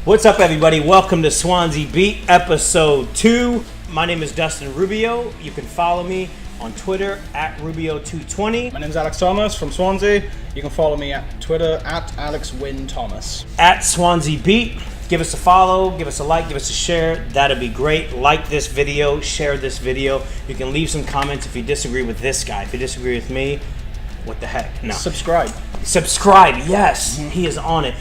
What's up, everybody? Welcome to Swansea Beat, episode 2. My name is Dustin Rubio. You can follow me on Twitter at Rubio220. My name is Alex Thomas from Swansea. You can follow me at Twitter at AlexWinThomas. At Swansea Beat. Give us a follow, give us a like, give us a share. That'd be great. Like this video, share this video. You can leave some comments if you disagree with this guy. If you disagree with me, what the heck? No. Subscribe. Subscribe, yes. He is on it.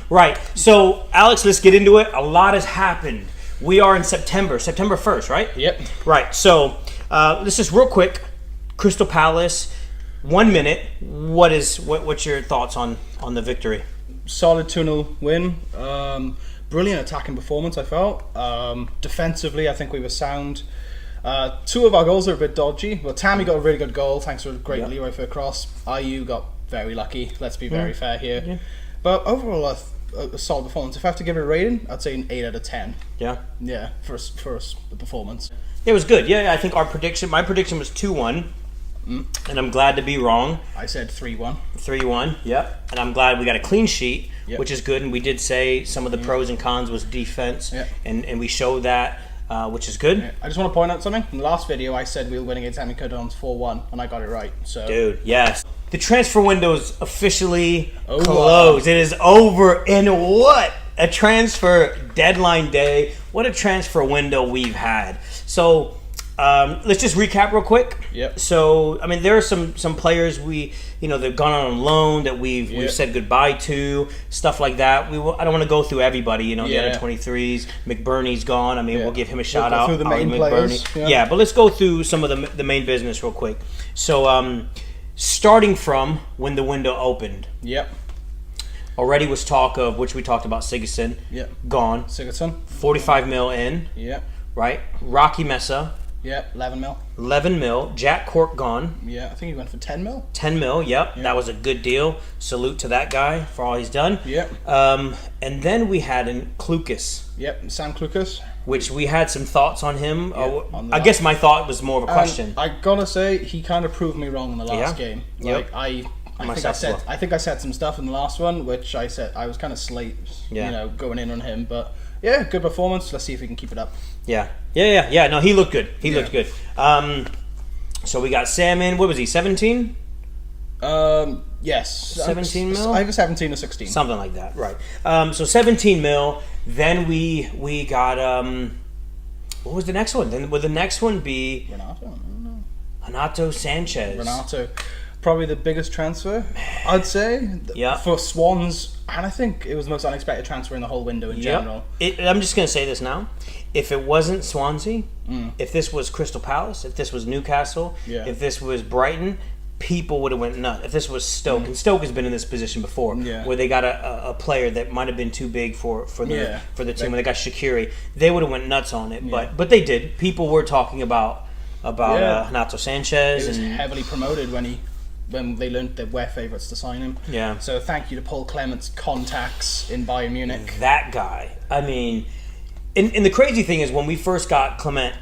Right. So, Alex, let's get into it. A lot has happened. We are in September 1st, right? Yep. Right. So, let's just real quick. Crystal Palace, 1 minute. What's your thoughts on the victory? Solid 2-0 win. Brilliant attacking performance, I felt. Defensively, I think we were sound. Two of our goals are a bit dodgy. Well, Tammy got a really good goal thanks to a great Leroy for a cross. IU got very lucky. Let's be very fair here. Yeah. But overall, a solid performance. If I have to give it a rating, I'd say an 8 out of 10. Yeah? Yeah, for the performance. It was good. Yeah, I think my prediction was 2-1. And I'm glad to be wrong. I said 3-1. 3-1, yep. And I'm glad we got a clean sheet, which is good. And we did say some of the pros and cons was defense, and we showed that, which is good. Yeah. I just want to point out something. In the last video, I said we were winning against Tammy Codons 4-1, and I got it right. So, dude, yes. The transfer window is officially closed. It is over. And what a transfer deadline day. What a transfer window we've had. So, let's just recap real quick. Yep. So, I mean, there are some players they've gone on loan that we've said goodbye to, stuff like that. I don't want to go through everybody. The under 23s. McBurney's gone. I mean, we'll give him a shout out. Through the main players. Yeah, but let's go through some of the main business real quick. So, starting from when the window opened. Yep. Already was talk of, which we talked about, Sigurdsson. Yep. Gone. Sigurdsson. 45 mil in. Yep. Right. Rocky Mesa. Yeah, 11 mil. 11 mil. Jack Cork gone. Yeah, I think he went for 10 mil. 10 mil, yep. That was a good deal. Salute to that guy for all he's done. Yep. And then we had Klukas. Yep, Sam Klukas. Which we had some thoughts on him. I guess my thought was more of a question. I gotta say, he kind of proved me wrong in the last game. Like, yep. I think I said some stuff in the last one, which I said I was kind of going in on him, but yeah, good performance. Let's see if we can keep it up. Yeah. No, he looked good. He looked good. So we got Sam in. What was he? 17? Yes. 17 mil. I have a 17 or 16. Something like that, right? So 17 mil. Then we got what was the next one? Then would the next one be Renato Sanches? Renato. Probably the biggest transfer, I'd say, for Swans, and I think it was the most unexpected transfer in the whole window in general. I'm just going to say this now. If it wasn't Swansea, if this was Crystal Palace, if this was Newcastle, if this was Brighton, people would have went nuts. If this was Stoke, and Stoke has been in this position before, where they got a player that might have been too big for the team, when they got Shaqiri, they would have went nuts on it. But they did. People were talking about Renato Sanches. He was heavily promoted when they learned they were favourites to sign him. Yeah. So thank you to Paul Clement's contacts in Bayern Munich. That guy. I mean, and the crazy thing is when we first got Clement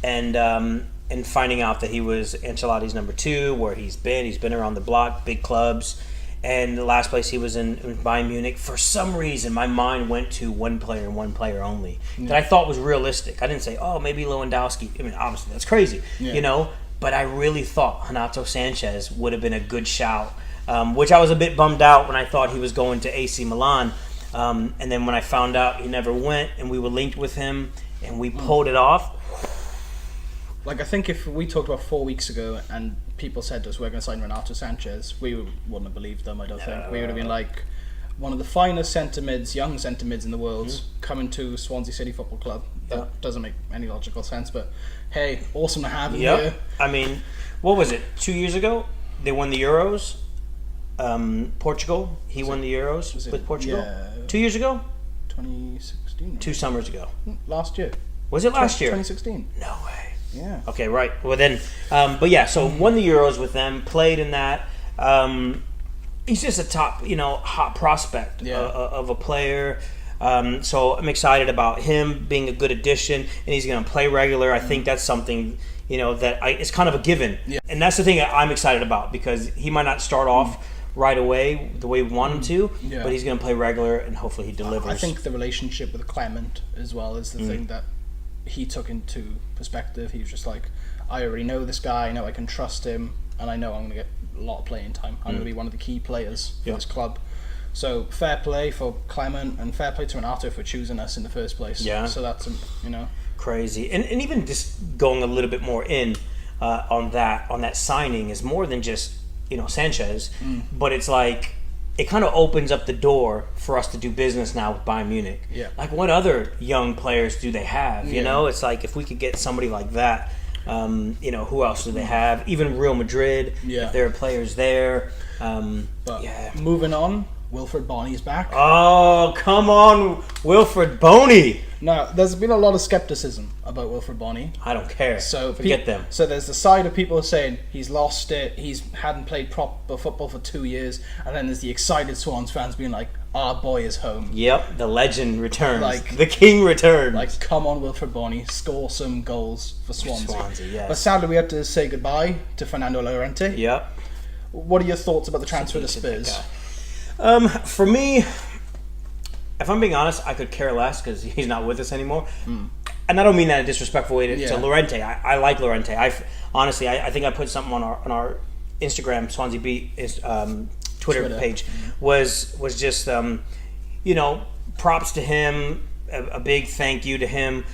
and finding out that he was Ancelotti's number 2, where he's been around the block, big clubs, and the last place he was in Bayern Munich, for some reason my mind went to one player and one player only that I thought was realistic. I didn't say, maybe Lewandowski. I mean, obviously that's crazy, But I really thought Renato Sanches would have been a good shout, which I was a bit bummed out when I thought he was going to AC Milan. And then when I found out he never went and we were linked with him and we pulled it off. Like, I think if we talked about 4 weeks ago and people said to us we're going to sign Renato Sanches, we wouldn't have believed them, I don't think. We would have been like, one of the finest young centre mids in the world, coming to Swansea City Football Club. That doesn't make any logical sense, but hey, awesome to have him here. I mean, what was it? 2 years ago, they won the Euros. Portugal, he won the Euros with Portugal. Yeah. 2 years ago? 2016. 2 summers ago. Last year. Was it last year? 2016. No way. Yeah. Okay, right. Well then, but yeah, so won the Euros with them, played in that. He's just a top, hot prospect of a player. So I'm excited about him being a good addition, and he's going to play regular. I think that's something, that it's kind of a given. Yeah. And that's the thing that I'm excited about, because he might not start off right away the way we want him to, but he's going to play regular, and hopefully he delivers. I think the relationship with Clement as well is the thing that he took into perspective. He was just like, I already know this guy, I know I can trust him, and I know I'm going to get a lot of playing time. I'm going to be one of the key players for this club. So fair play for Clement, and fair play to Renato for choosing us in the first place. Yeah. So that's, crazy. And even just going a little bit more in on that signing is more than just Sanchez, but it's like it kind of opens up the door for us to do business now with Bayern Munich. Yeah. Like, what other young players do they have? It's like, if we could get somebody like that, who else do they have? Even Real Madrid, if there are players there. Moving on, Wilfried Bony's back. Oh, come on, Wilfried Bony. Now, there's been a lot of skepticism about Wilfried Bony. I don't care. So forget them. So there's the side of people saying he's lost it, hadn't played proper football for 2 years, and then there's the excited Swans fans being like, our boy is home. Yep, the legend returns. The king returns. Like, come on, Wilfried Bony, score some goals for Swansea. Yes. But sadly, we had to say goodbye to Fernando Llorente. Yep. What are your thoughts about the transfer to Spurs? For me, if I'm being honest, I could care less, because he's not with us anymore. And I don't mean that in a disrespectful way to Llorente. I like Llorente. Honestly, I think I put something on our Instagram, Swansea Beat Twitter page, was just props to him, a big thank you to him.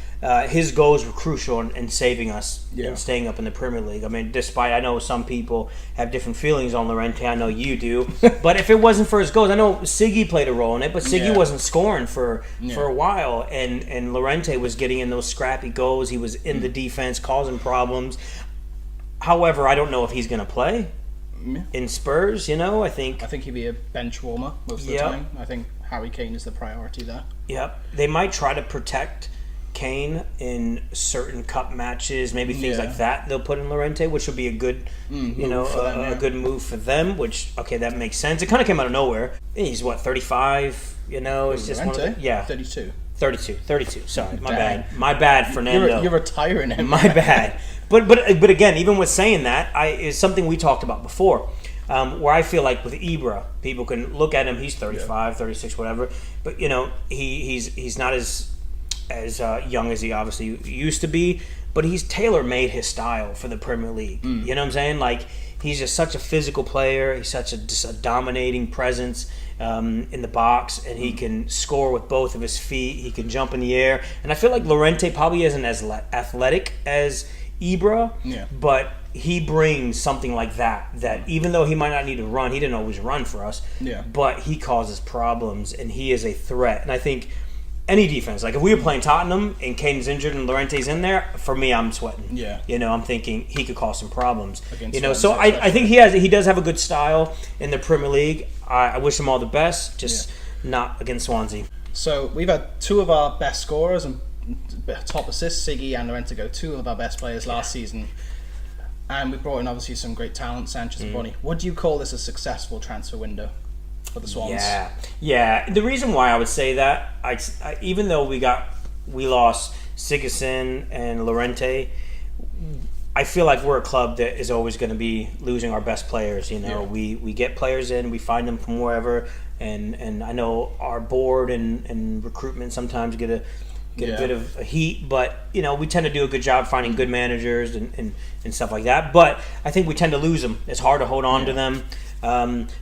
His goals were crucial in saving us and staying up in the Premier League. I mean, despite, I know some people have different feelings on Llorente. I know you do. But if it wasn't for his goals, I know Siggy played a role in it, but Siggy wasn't scoring for a while. And Llorente was getting in those scrappy goals. He was in the defense, causing problems. However, I don't know if he's going to play in Spurs. I think he'd be a bench warmer most of the time. I think Harry Kane is the priority there. Yep. They might try to protect Kane in certain cup matches, maybe things like that. They'll put in Llorente, which would be a good, a good move for them. Which, that makes sense. It kind of came out of nowhere. He's 35. It's just Llorente? one of the, 32. Sorry, my bad, Fernando. You're retiring him. My bad. But again, even with saying that, is something we talked about before. Where I feel like with Ibra, people can look at him. He's 35, 36, whatever. But he's not as young as he obviously used to be, but he's tailor-made his style for the Premier League. You know what I'm saying? Like, he's just such a physical player. He's such a dominating presence in the box, and he can score with both of his feet. He can jump in the air. And I feel like Llorente probably isn't as athletic as Ibra, but he brings something like that even though he might not need to run, he didn't always run for us, but he causes problems, and he is a threat. And I think any defense, like if we were playing Tottenham and Kane's injured and Llorente's in there, for me, I'm sweating. I'm thinking he could cause some problems. So I think he does have a good style in the Premier League. I wish him all the best, just not against Swansea. So we've had two of our best scorers and top assists, Siggy and Lorenza, two of our best players last season. And we brought in obviously some great talent, Sanchez and Bony. Would you call this a successful transfer window for the Swans? Yeah. The reason why I would say that, even though we lost Sigurdsson and Llorente, I feel like we're a club that is always going to be losing our best players. We get players in, we find them from wherever, and I know our board and recruitment sometimes get a bit of a heat, but we tend to do a good job finding good managers and stuff like that. But I think we tend to lose them. It's hard to hold on to them.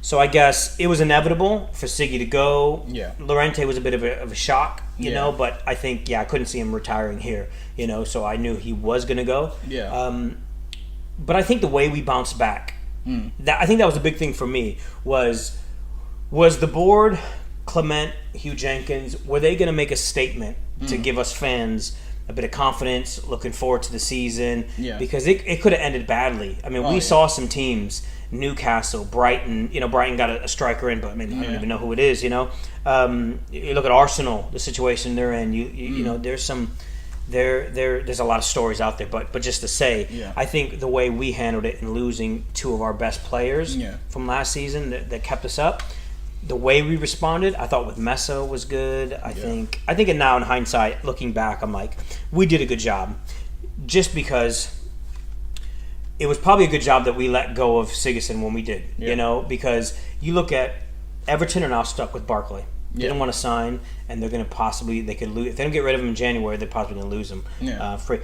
So I guess it was inevitable for Siggy to go. Llorente was a bit of a shock, but I think I couldn't see him retiring here. So I knew he was going to go. But I think the way we bounced back, I think that was a big thing for me. Was the board, Clement, Hugh Jenkins, were they going to make a statement to give us fans a bit of confidence, looking forward to the season? Because it could have ended badly. I mean, we saw some teams, Newcastle, Brighton. Brighton got a striker in, but I don't even know who it is. You look at Arsenal, the situation they're in. There's some. There's a lot of stories out there, but just to say, I think the way we handled it in losing two of our best players from last season that kept us up. The way we responded, I thought with Messa was good. I think now in hindsight, looking back, I'm like, we did a good job. Just because it was probably a good job that we let go of Sigurdsson when we did, you know, because you look at Everton are now stuck with Barkley. They don't want to sign, and they're going to they could lose. If they don't get rid of him in January, they're possibly going to lose him. Free.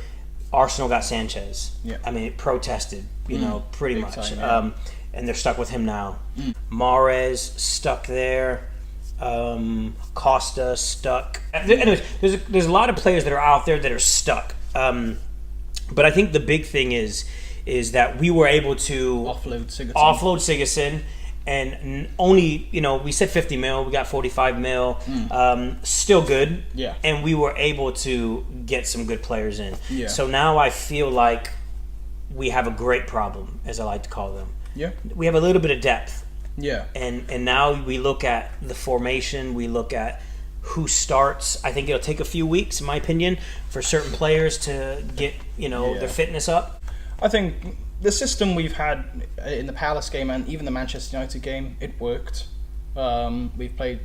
Arsenal got Sanchez. I mean, it protested, you know, pretty Big much. time, and they're stuck with him now. Mahrez stuck there. Costa stuck. Anyways, there's a lot of players that are out there that are stuck. But I think the big thing is that we were able to offload Sigurdsson, and only, you know, we said 50 mil, we got 45 mil, still good. Yeah. And we were able to get some good players in. Yeah. So now I feel like we have a great problem, as I like to call them. Yeah. We have a little bit of depth. Yeah. And now we look at the formation, we look at who starts. I think it'll take a few weeks, in my opinion, for certain players to get, you know, their fitness up. I think the system we've had in the Palace game and even the Manchester United game, it worked. We've played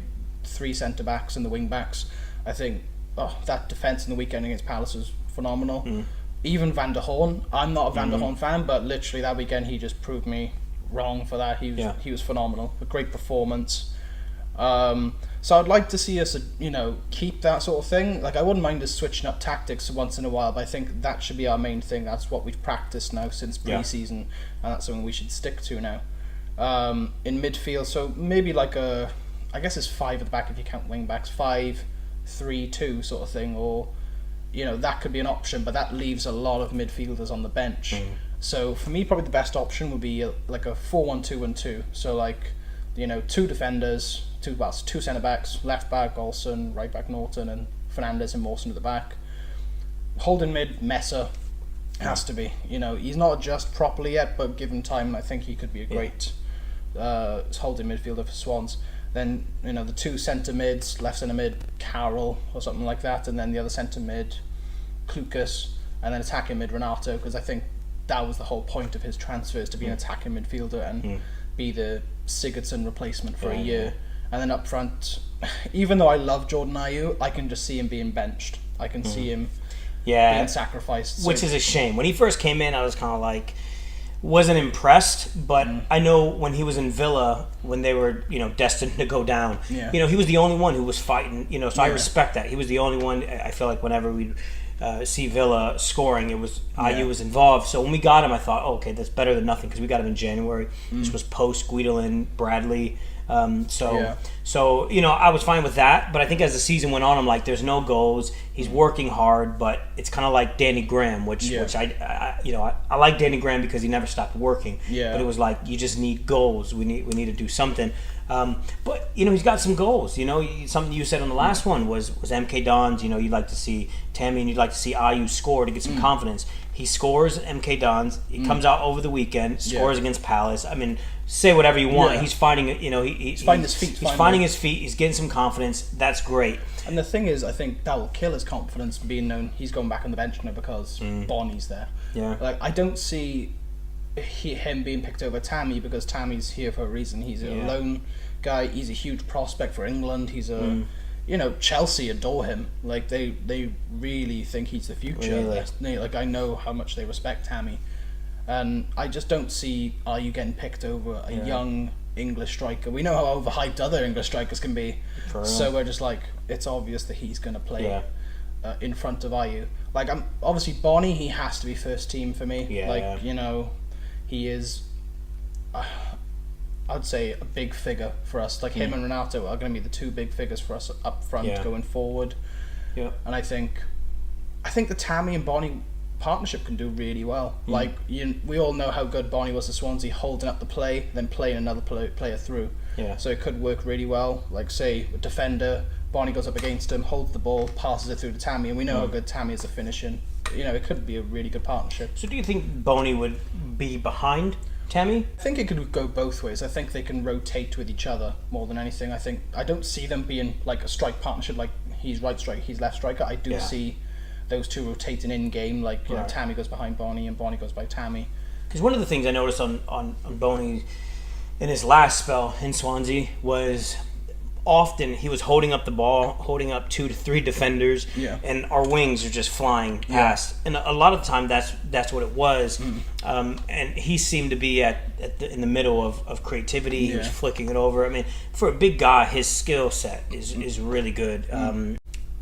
3 centre-backs and the wing-backs. I think that defence in the weekend against Palace was phenomenal. Even Van der Horn, I'm not a Van der Horn fan, but literally that weekend he just proved me wrong for that. He was phenomenal. A great performance. So I'd like to see us, you know, keep that sort of thing. Like, I wouldn't mind us switching up tactics once in a while, but I think that should be our main thing. That's what we've practiced now since pre-season, and that's something we should stick to now. In midfield, so maybe like I guess it's 5 at the back if you count wing backs, 5-3-2 sort of thing, or, you know, that could be an option, but that leaves a lot of midfielders on the bench. So for me, probably the best option would be like a 4-1-2-1-2. So like, you know, 2 defenders, 2 centre-backs, left back Olsen, right back Norton, and Fernandes and Mawson at the back. Holding mid, Messer has to be. You know, he's not adjusted properly yet, but given time, I think he could be a great holding midfielder for Swans. Then, you know, the 2 centre mids, left centre mid, Carroll or something like that, and then the other centre mid, Klukas, and then attacking mid, Renato, because I think that was the whole point of his transfers, to be an attacking midfielder and be the Sigurdsson replacement for a year. And then up front, even though I love Jordan Ayew, I can just see him being benched. I can see him being sacrificed. Which is a shame. When he first came in, I was kind of like, wasn't impressed, but I know when he was in Villa, when they were, you know, destined to go down, you know, he was the only one who was fighting, you know, so I respect that. He was the only one. I feel like whenever we see Villa scoring, it was Ayew was involved. So when we got him, I thought, okay, that's better than nothing, because we got him in January. This was post Guidelin, Bradley. So you know, I was fine with that, but I think as the season went on, I'm like, there's no goals. He's working hard, but it's kind of like Danny Graham, which I you know, I like Danny Graham because he never stopped working. But it was like, you just need goals. We need to do something. But you know, he's got some goals. You know, something you said on the last one was MK Dons. You know, you'd like to see Tammy and you'd like to see Ayew score to get some confidence. He scores MK Dons. He comes out over the weekend, scores against Palace. I mean, say whatever you want. He's finding, you know, he's finding his feet. He's finding his feet. He's getting some confidence. That's great. And the thing is, I think that will kill his confidence, being known he's going back on the bench now because Bony's there. Like, I don't see him being picked over Tammy, because Tammy's here for a reason. He's a lone guy. He's a huge prospect for England. He's a you know, Chelsea adore him. Like, they really think he's the future. Really? Like, I know how much they respect Tammy, and I just don't see you getting picked over a young English striker. We know how overhyped other English strikers can be, so we're just like, it's obvious that he's going to play in front of Ayew. Like, obviously Bony, he has to be first team for me. Like, you know, he is, I'd say, a big figure for us. Like, him and Renato are going to be the 2 big figures for us up front going forward. And I think the Tammy and Bony partnership can do really well. Like, we all know how good Bony was at Swansea, holding up the play, then playing another player through. So it could work really well. Like, say, a defender, Bony goes up against him, holds the ball, passes it through to Tammy, and we know how good Tammy is at finishing. You know, it could be a really good partnership. So do you think Bony would be behind Tammy? I think it could go both ways. I think they can rotate with each other more than anything. I don't see them being like a strike partnership, like he's right striker, he's left striker. I do see those 2 rotating in game, like, you know, Tammy goes behind Bony and Bony goes by Tammy. Because one of the things I noticed on Bony in his last spell in Swansea was often he was holding up the ball, holding up 2 to 3 defenders, Yeah. and our wings are just flying past. And a lot of the time, that's what it was. And he seemed to be in the middle of creativity. He was flicking it over. I mean, for a big guy, his skill set is really good.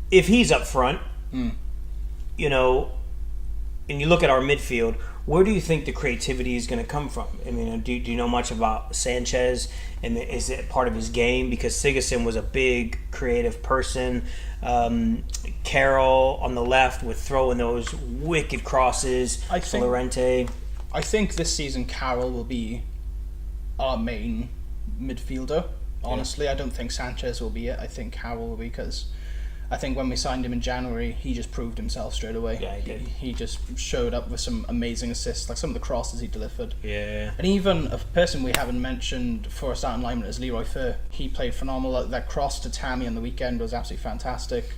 If he's up front, you know, and you look at our midfield, where do you think the creativity is going to come from? I mean, do you know much about Sanchez? And is it part of his game? Because Sigurdsson was a big creative person. Carroll on the left with throwing those wicked crosses to Llorente. I think this season Carroll will be our main midfielder. Honestly, I don't think Sanchez will be it. I think Carroll will be, because I think when we signed him in January, he just proved himself straight away. Yeah, he did. He just showed up with some amazing assists, like some of the crosses he delivered. Yeah. And even a person we haven't mentioned for a starting lineman is Leroy Fer. He played phenomenal. That cross to Tammy on the weekend was absolutely fantastic.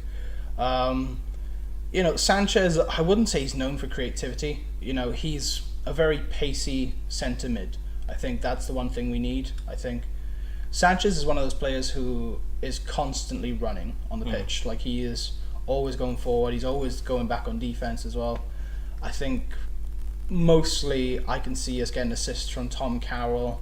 You know, Sanchez, I wouldn't say he's known for creativity. You know, he's a very pacey centre mid. I think that's the one thing we need. I think Sanchez is one of those players who is constantly running on the pitch. Like, he is always going forward. He's always going back on defense as well. I think mostly I can see us getting assists from Tom Carroll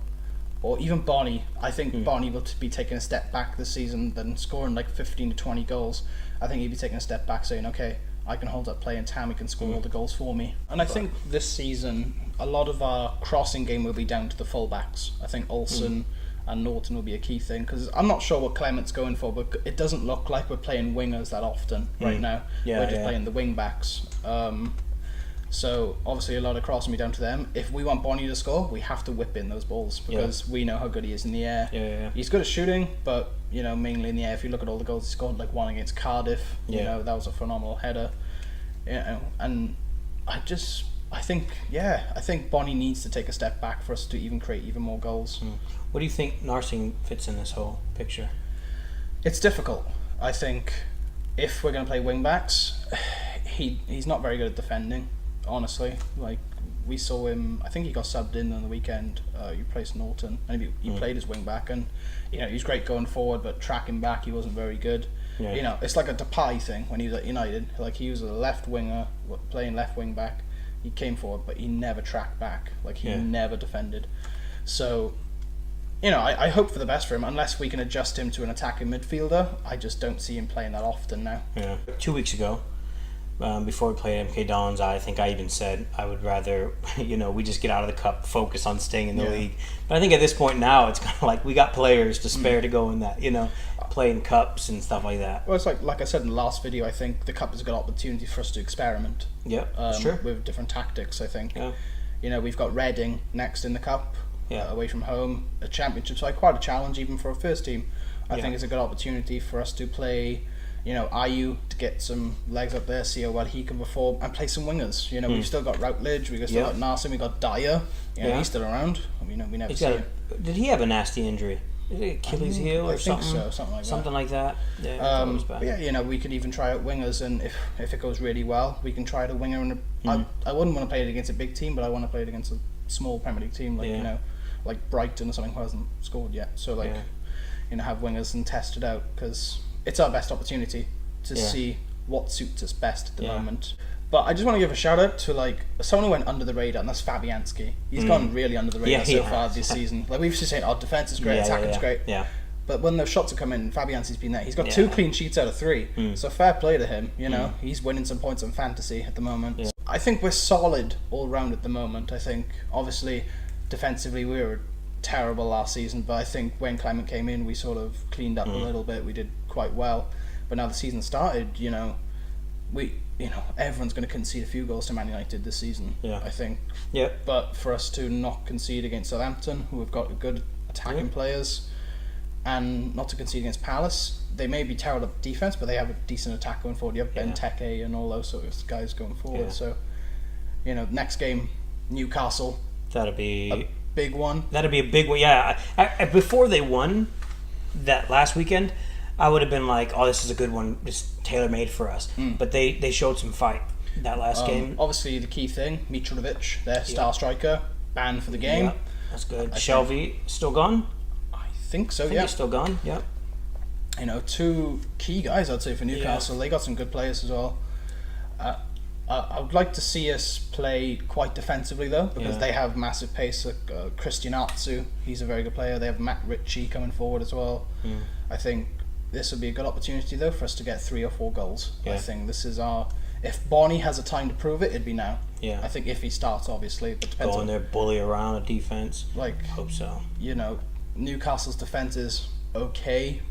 or even Bony. I think Bony will be taking a step back this season than scoring like 15 to 20 goals. I think he'd be taking a step back, saying, okay, I can hold up play and Tammy can score all the goals for me. And I think this season a lot of our crossing game will be down to the fullbacks. I think Olsen and Norton will be a key thing, because I'm not sure what Clement's going for, but it doesn't look like we're playing wingers that often right now. We're just playing the wing backs. So obviously a lot of crossing will be down to them. If we want Bony to score, we have to whip in those balls, because we know how good he is in the air. He's good at shooting, but you know, mainly in the air. If you look at all the goals he scored, like one against Cardiff, you know, that was a phenomenal header. You know, and I think Bony needs to take a step back for us to even create even more goals. What do you think Narsing fits in this whole picture? It's difficult. I think if we're going to play wing backs, he's not very good at defending, honestly. Like, we saw him, I think he got subbed in on the weekend. He replaced Norton, and he played as wing back, and you know, he was great going forward, but tracking back he wasn't very good. You know, it's like a Depay thing when he was at United. Like, he was a left winger playing left wing back. He came forward, but he never tracked back. Like, he never defended. So, you know, I hope for the best for him. Unless we can adjust him to an attacking midfielder, I just don't see him playing that often now. 2 weeks ago, before we played MK Dons, I think I even said I would rather, you know, we just get out of the cup, focus on staying in the league. But I think at this point now, it's kind of like we got players to spare to go in that, you know, playing cups and stuff like that. Well, it's like I said in the last video, I think the cup is a good opportunity for us to experiment. Sure. With different tactics, I think. You know, we've got Reading next in the cup, away from home, a championship side, quite a challenge even for a first team. I think it's a good opportunity for us to play, you know, Ayew to get some legs up there, see how well he can perform, and play some wingers. You know, we've still got Routledge, we've still got Narsing, we've got Dyer. You know, he's still around. You know, we never see him. Did he have a nasty injury? Is it Achilles heel or something? I think so, something like that. Something like that. But yeah, you know, we could even try out wingers, and if it goes really well, we can try out a winger. And I wouldn't want to play it against a big team, but I want to play it against a small Premier League team, like you know, like Brighton or something who hasn't scored yet. So like, you know, have wingers and test it out, because it's our best opportunity to see what suits us best at the moment. But I just want to give a shout out to like someone who went under the radar, and that's Fabianski. He's gone really under the radar so far this season. Like, we've just said, our defense is great, attack is great. But when the shots have come in, Fabianski's been there. He's got 2 clean sheets out of 3. So fair play to him. You know, he's winning some points on fantasy at the moment. I think we're solid all round at the moment. I think obviously defensively we were terrible last season, but I think when Clement came in, we sort of cleaned up a little bit. We did quite well. But now the season started, you know, everyone's going to concede a few goals to Man United this season, I think. But for us to not concede against Southampton, who have got good attacking players, and not to concede against Palace, they may be terrible at defence, but they have a decent attack going forward. You have Benteke and all those sort of guys going forward. So, you know, next game, Newcastle. That'll be a big one. That'll be a big one. Yeah. I before they won that last weekend, I would have been like, oh, this is a good one, just tailor-made for us. But they showed some fight that last game. Obviously, the key thing, Mitrovic, their star striker, banned for the game. That's good. Shelby still gone? I think so, He's still gone, two key guys, I'd say, for Newcastle. They got some good players as well. I would like to see us play quite defensively, though, because they have massive pace. Christian Atsu, he's a very good player. They have Matt Ritchie coming forward as well. I think this would be a good opportunity, though, for us to get 3 or 4 goals. I think this is our... If Bony has a time to prove it, it'd be now. I think if he starts, obviously, but depends. Go in there, bully around a defense. Hope so. Newcastle's defense is okay.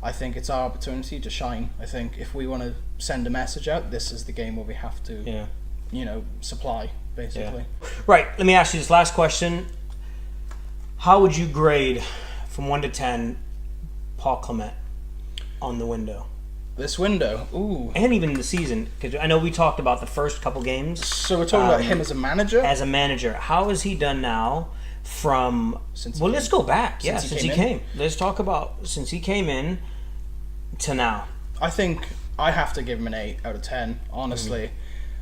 I think it's our opportunity to shine. I think if we want to send a message out, this is the game where we have to, supply, basically. Right. Let me ask you this last question. How would you grade from 1 to 10 Paul Clement on the window? This window? Ooh. And even the season, because I know we talked about the first couple games. So we're talking about him as a manager? As a manager. How has he done now from... let's go back. Since he came. Let's talk about since he came in to now. I think I have to give him an 8 out of 10, honestly.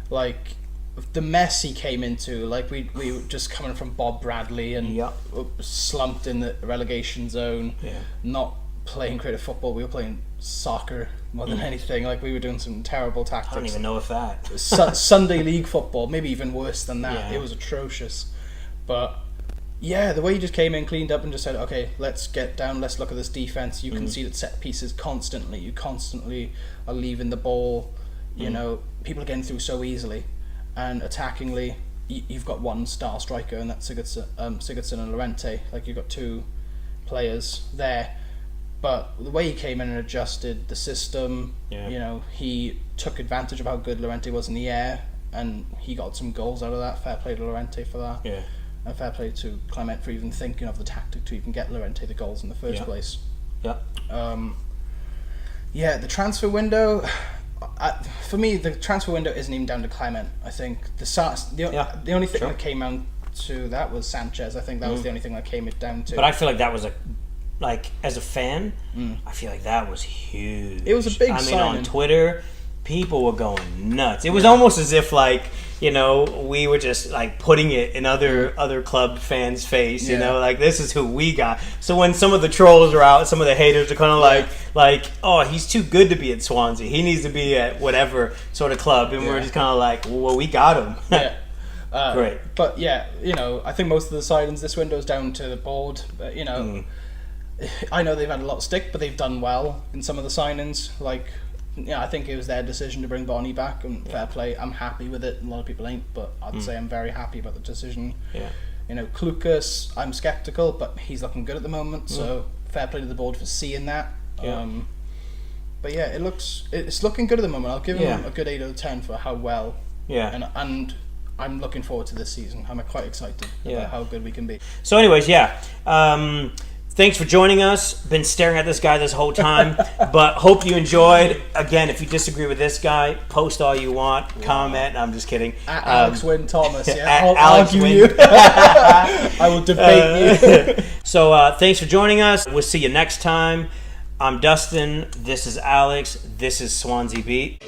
The mess he came into, we were just coming from Bob Bradley and slumped in the relegation zone, not playing creative football. We were playing soccer more than anything. We were doing some terrible tactics. I don't even know if that. Sunday league football, maybe even worse than that. It was atrocious. But yeah, the way he just came in, cleaned up, and just said, okay, let's get down, let's look at this defense. You conceded set pieces constantly. You constantly are leaving the ball. People are getting through so easily. And attackingly, you've got one star striker, and that's Sigurdsson and Llorente. You've got 2 players there. But the way he came in and adjusted the system, he took advantage of how good Llorente was in the air, and he got some goals out of that. Fair play to Llorente for that. And fair play to Clement for even thinking of the tactic to even get Llorente the goals in the first place. The transfer window... for me, the transfer window isn't even down to Clement. I think the only thing that came out to that was Sanchez. I think that was the only thing that came it down to. But I feel like that was as a fan, I feel like that was huge. It was a big signing. On Twitter, people were going nuts. It was almost as if we were just putting it in other club fans' face. This is who we got. So when some of the trolls are out, some of the haters are kind of oh, he's too good to be at Swansea. He needs to be at whatever sort of club, and we're just kind of well, we got him. Great. But I think most of the signings this window is down to the board. But, I know they've had a lot of stick, but they've done well in some of the signings. I think it was their decision to bring Bony back, and fair play. I'm happy with it. A lot of people ain't, but I'd say I'm very happy about the decision. Klukas, I'm skeptical, but he's looking good at the moment, so fair play to the board for seeing that. But yeah, it's looking good at the moment. I'll give him a good 8 out of 10 for how well. And I'm looking forward to this season. I'm quite excited about how good we can be. So anyways, thanks for joining us. Been staring at this guy this whole time, but hope you enjoyed. Again, if you disagree with this guy, post all you want, comment. I'm just kidding. At Alex Wynn Thomas, I'll argue you. I will debate you. So thanks for joining us. We'll see you next time. I'm Dustin. This is Alex. This is Swansea Beat.